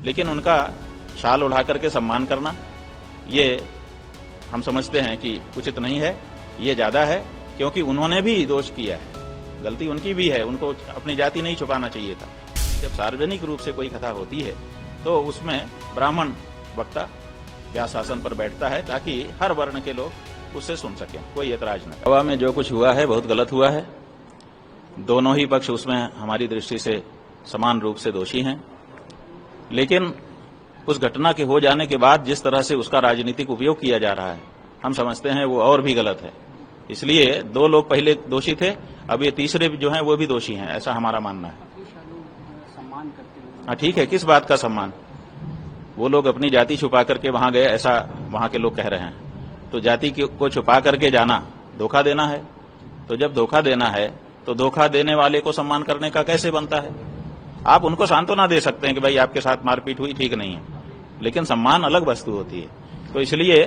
लेकिन उनका शाल उड़ा करके सम्मान करना ये हम समझते हैं कि उचित नहीं है, ये ज्यादा है, क्योंकि उन्होंने भी दोष किया है, गलती उनकी भी है, उनको अपनी जाति नहीं छुपाना चाहिए था। जब सार्वजनिक रूप से कोई कथा होती है तो उसमें ब्राह्मण वक्ता व्यासासन पर बैठता है ताकि हर वर्ण के लोग उससे सुन सकें, कोई ऐतराज न करें। सभा में जो कुछ हुआ है बहुत गलत हुआ है। दोनों ही पक्ष उसमें हमारी दृष्टि से समान रूप से दोषी हैं, लेकिन उस घटना के हो जाने के बाद जिस तरह से उसका राजनीतिक उपयोग किया जा रहा है, हम समझते हैं वो और भी गलत है। इसलिए दो लोग पहले दोषी थे, अब ये तीसरे जो हैं वो भी दोषी हैं, ऐसा हमारा मानना है। हाँ ठीक है, किस बात का सम्मान? वो लोग अपनी जाति छुपा करके वहां गए, ऐसा वहां के लोग कह रहे हैं। तो जाति को छुपा करके जाना धोखा देना है। तो जब धोखा देना है तो धोखा देने वाले को सम्मान करने का कैसे बनता है? आप उनको सांत्वना दे सकते हैं कि भाई आपके साथ मारपीट हुई, ठीक नहीं है, लेकिन सम्मान अलग वस्तु होती है। तो इसलिए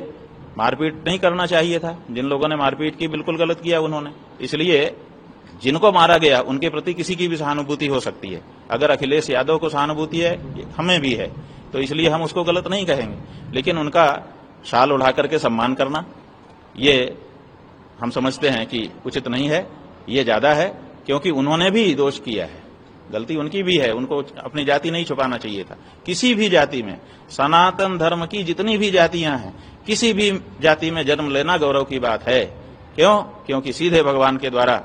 मारपीट नहीं करना चाहिए था। जिन लोगों ने मारपीट की बिल्कुल गलत किया उन्होंने। इसलिए जिनको मारा गया उनके प्रति किसी की भी सहानुभूति हो सकती है। अगर अखिलेश यादव को सहानुभूति है, हमें भी है, तो इसलिए हम उसको गलत नहीं कहेंगे, लेकिन उनका शाल उड़ा करके सम्मान करना ये हम समझते हैं कि उचित नहीं है, ये ज्यादा है, क्योंकि उन्होंने भी दोष किया है, गलती उनकी भी है, उनको अपनी जाति नहीं छुपाना चाहिए था। किसी भी जाति में, सनातन धर्म की जितनी भी जातियां हैं, किसी भी जाति में जन्म लेना गौरव की बात है। क्यों? क्योंकि सीधे भगवान के द्वारा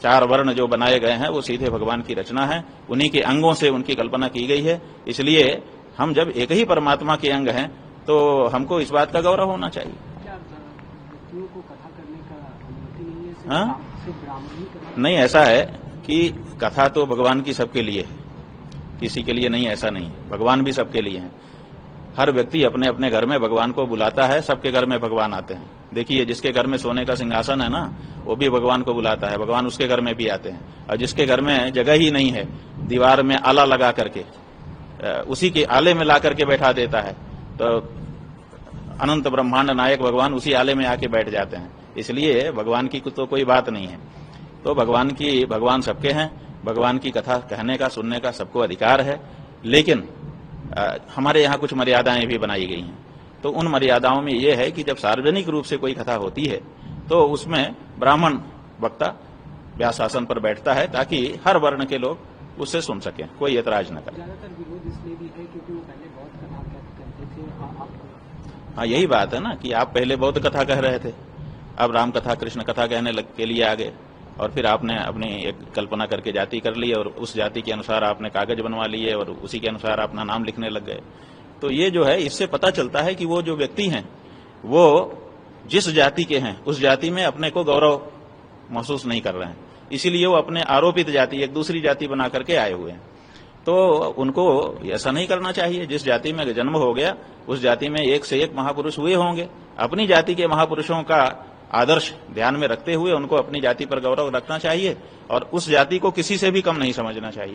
4 वर्ण जो बनाए गए हैं वो सीधे भगवान की रचना है, उन्हीं के अंगों से उनकी कल्पना की गई है। इसलिए हम जब एक ही परमात्मा के अंग हैं तो हमको इस बात का गौरव होना चाहिए। को कथा करने का अनुमति नहीं है? हाँ? सिर्फ ब्राह्मण ही कथा? नहीं, ऐसा है कि कथा तो भगवान की सबके लिए है, किसी के लिए नहीं, ऐसा नहीं। भगवान भी सबके लिए है। हर व्यक्ति अपने अपने घर में भगवान को बुलाता है, सबके घर में भगवान आते हैं। देखिए, जिसके घर में सोने का सिंहासन है ना, वो भी भगवान को बुलाता है, भगवान उसके घर में भी आते हैं। और जिसके घर में जगह ही नहीं है, दीवार में आला लगा करके उसी के आले में ला करके बैठा देता है, तो अनंत ब्रह्मांड नायक भगवान उसी आले में आके बैठ जाते हैं। इसलिए भगवान की तो कोई बात नहीं है। तो भगवान सबके हैं, भगवान की कथा कहने का, सुनने का सबको अधिकार है, लेकिन हमारे यहाँ कुछ मर्यादाएं भी बनाई गई हैं। तो उन मर्यादाओं में यह है कि जब सार्वजनिक रूप से कोई कथा होती है तो उसमें ब्राह्मण वक्ता व्यासासन पर बैठता है ताकि हर वर्ण के लोग उससे सुन सकें, कोई ऐतराज न करें। ज्यादातर विरोध इसलिए भी है क्योंकि वो पहले बहुत कथा करते थे। हाँ, यही बात है ना कि आप पहले बहुत कथा कह रहे थे, अब राम कथा कृष्ण कथा कहने के लिए आ गए, और फिर आपने अपनी एक कल्पना करके जाति कर ली और उस जाति के अनुसार आपने कागज बनवा लिए और उसी के अनुसार अपना नाम लिखने लग गए। तो ये जो है, इससे पता चलता है कि वो जो व्यक्ति हैं वो जिस जाति के हैं उस जाति में अपने को गौरव महसूस नहीं कर रहे हैं, इसीलिए वो अपने आरोपित जाति, एक दूसरी जाति बना करके आए हुए हैं। तो उनको ऐसा नहीं करना चाहिए। जिस जाति में जन्म हो गया उस जाति में एक से एक महापुरुष हुए होंगे। अपनी जाति के महापुरुषों का आदर्श ध्यान में रखते हुए उनको अपनी जाति पर गौरव रखना चाहिए और उस जाति को किसी से भी कम नहीं समझना चाहिए।